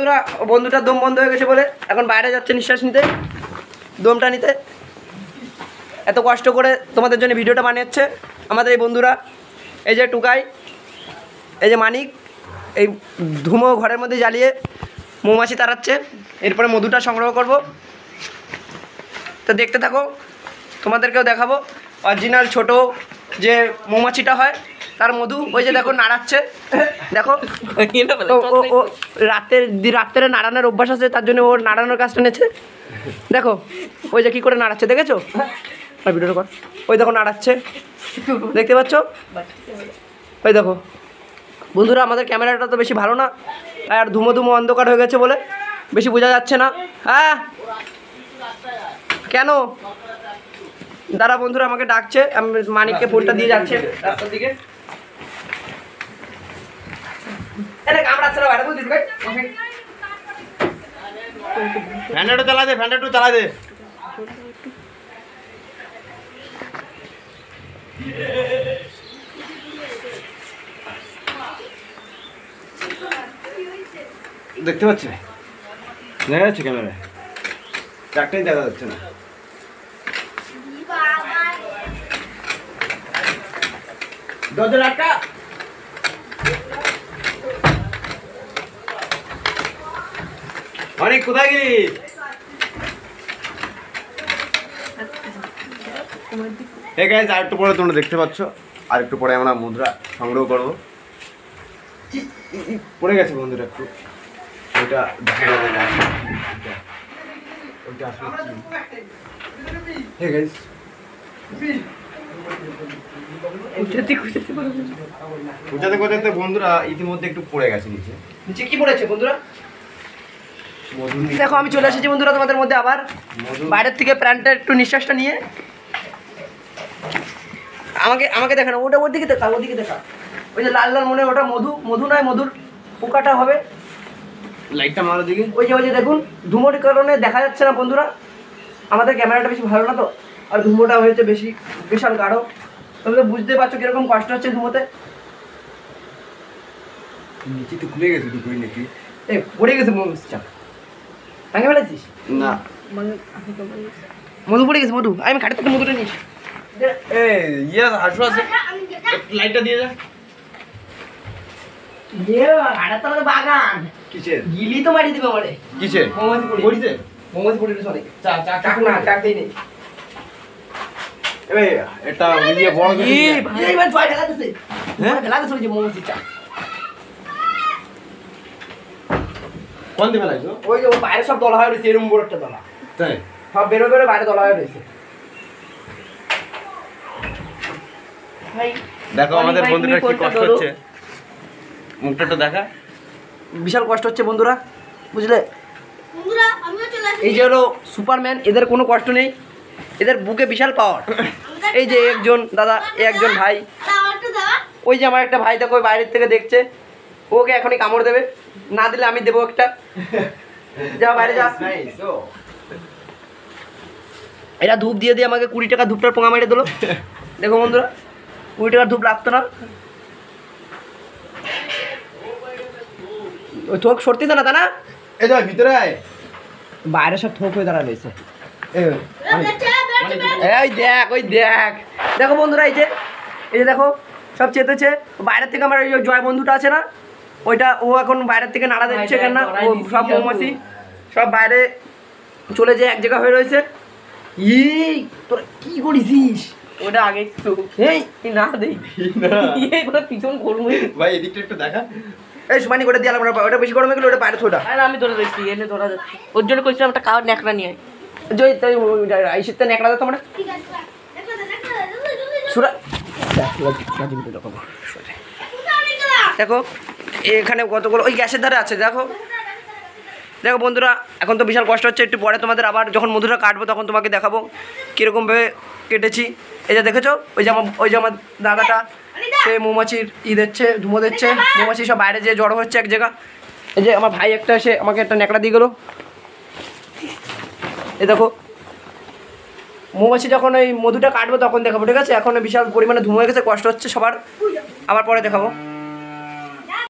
বন্ধুরা, বন্ধুটার দম বন্ধ হয়ে গেছে বলে এখন বাইরে যাচ্ছে নিঃশ্বাস নিতে, দমটা নিতে। এত কষ্ট করে তোমাদের জন্য ভিডিওটা বানিয়েছে আমাদের এই বন্ধুরা। এই যে টুকাই, এই যে মানিক, এই ধুমো ঘরের মধ্যে জ্বালিয়ে মৌমাছি তাড়াচ্ছে। এরপরে মধুটা সংগ্রহ করব, তো দেখতে থাকো, তোমাদেরকেও দেখাবো অরিজিনাল ছোট যে মৌমাছিটা হয় তার মধু। ওই যে দেখো নাড়াচ্ছে, দেখো ও রাত্রে নাড়ানোর অভ্যাস আছে, তার জন্য ওর নাড়ানোর কাজটা নিয়েছে। দেখো ওই যে কী করে নাড়াচ্ছে, দেখেছো? আর ভিডিওটা কর, ওই দেখো নাড়াচ্ছে, দেখতে পাচ্ছ? ওই দেখো বন্ধুরা, আমাদের ক্যামেরাটা তো বেশি ভালো না, আর ধুমো ধুমো অন্ধকার হয়ে গেছে বলে বেশি বোঝা যাচ্ছে না। হ্যাঁ কেন দাঁড়া, বন্ধুরা আমাকে ডাকছে, আমি মানিককে ফোনটা দিয়ে যাচ্ছে রাস্তার দিকে। ফ্যানটা চালা দে, ফ্যানটা চালা দে। দেখতে পাচ্ছি, দেখা যাচ্ছে ক্যামেরায়, চারটাই দেখা যাচ্ছে না। দরজা আটকা। অনেক কোথায় গেলি? এই গাইস, আর একটু পরে তোমরা দেখতে পাচ্ছ, আর একটু পরে আমরা মুদ্রা সংগ্রহ করব। পড়ে গেছে বন্ধুরা, একটু ওইটা দেখা যাবে না, ওইটা আসলে কি। গাইস খুঁজাতে খুঁজাতে বন্ধুরা ইতিমধ্যে একটু পড়ে গেছে নিচে। নিচে কি পড়েছে বন্ধুরা? দেখো আমি চলে এসেছি বন্ধুরা তোমাদের মধ্যে আবার, বাইরের থেকে প্রাণটা একটু নিঃশ্বাসটা নিয়ে। আমাকে দেখা না, ওটা ওর দিকে দেখা, ওদিকে দেখা, ওই যে লাল লাল মনে হয় ওটা মধু, মধু নয়, মধুর পোকাটা হবে। লাইটটা মারার দিকে, ওই যে দেখুন ধুমোর কারণে দেখা যাচ্ছে না বন্ধুরা, আমাদের ক্যামেরাটা বেশি ভালো না তো, আর ধুমোটা হয়েছে বেশি বিশাল গাঢ়। তোমরা বুঝতে পারছো কিরকম কষ্ট হচ্ছে ধুমোতে। নিচে তো খুলে গেছে দুটোই নাকি? এই পড়ে গেছে মৌমাছিটা, ভাঙে ফেলেছিস? না, মধু পড়ে গেছে, মধু। আমি খাটের থেকে মধুটা নিস। আসো আছে, লাইটটা দিয়ে যা। বাগান কিসের? গিলি তো মারি দিবে আমারে। কিসের? মৌমাছি পড়েছে, মৌমাছি পড়েছে অনেক। চাক না, চাক দেই নেই। এই এটা ওইয়ে বড় করে এই ভাই জয় ঢালা দিছে, হ্যাঁ ঢালা দিছে ওই যে মৌমাছি চাক। কোন দিকে লাগছো? ওই যে বাইরে সব দলা হয়ে রয়েছে, এরকম বড় একটা দলা, তাই সব বেরো বেরো বাইরে দলা হয়ে রয়েছে। ভাই দেখো আমাদের বন্ধুরা কি কষ্ট হচ্ছে, মুখটা তো দেখা। বিশাল কষ্ট হচ্ছে বন্ধুরা, বুঝলে? বন্ধুরা আমিও চলে আসি। এই যে হলো সুপারম্যান, এদের কোনো কষ্ট নেই, এদের বুকে বিশাল পাওয়ার। এই যে একজন দাদা, একজন ভাই, আমারটা দাও। ওই যে আমার একটা ভাই দেখো ওই বাইরের থেকে দেখছে, ওকে এখনই কামড় দেবে, না দিলে আমি দেবো একটা। যা বাইরে যা। এরা ধূপ দিয়ে দিয়ে আমাকে 20 টাকা ধূপটার পোঙা মেরে দিল। দেখো বন্ধুরা, 20 টাকার ধূপ লাগতো না। ওই থোক সরতি না তা না, এই যা ভিতরে আয়। বাইরে সব থোক হয়ে দাঁড়া রয়েছে। এই এই দেখ, ওই দেখ, দেখো বন্ধুরা, এই যে দেখো সব চেতেছে। বাইরের থেকে আমার ওই জয় বন্ধুটা আছে না, ওইটা ও এখন বাইরের থেকে নাড়া দিচ্ছে কেন না, ও সব মৌমাছি সব বাইরে চলে যে এক জায়গা হয়ে রয়েছে। এই তোরা কি করেছিস? ওটা আগে এই না দেই এই পুরো পিছন করবো ভাই, এদিকটা একটু দেখা। এই সুমানি করে দিয়ে আলাম, ওটা বেশি গরমে গেলে ওটা বাইরে ছোটা। আর আমি ধরে দেখছি, এনে ধরা যাচ্ছে, ওর জন্য কইছিলাম একটা কার ন্যাকড়া নিয়ে জয় তাই আইসিতে নেকড়া দিত আমরা ঠিক আছে দেখো দেখো সুরা। দেখো এখানে কতগুলো ওই গ্যাসের ধারে আছে, দেখো দেখো বন্ধুরা, এখন তো বিশাল কষ্ট হচ্ছে। একটু পরে তোমাদের আবার যখন মধুটা কাটবো তখন তোমাকে দেখাবো কীরকমভাবে কেটেছি। এই যে দেখেছো, ওই যে আমার দাদাটা সে মৌমাছির দিচ্ছে, ধুমো দিচ্ছে, মৌমাছি সব বাইরে যে জড়ো হচ্ছে এক জায়গা। এই যে আমার ভাই একটা এসে আমাকে একটা ন্যাকড়া দিয়ে গেলো। এই দেখো মৌমাছি যখন ওই মধুটা কাটবো তখন দেখাবো, ঠিক আছে? এখন বিশাল পরিমাণে ধুমো হয়ে গেছে, কষ্ট হচ্ছে সবার, আবার পরে দেখাবো।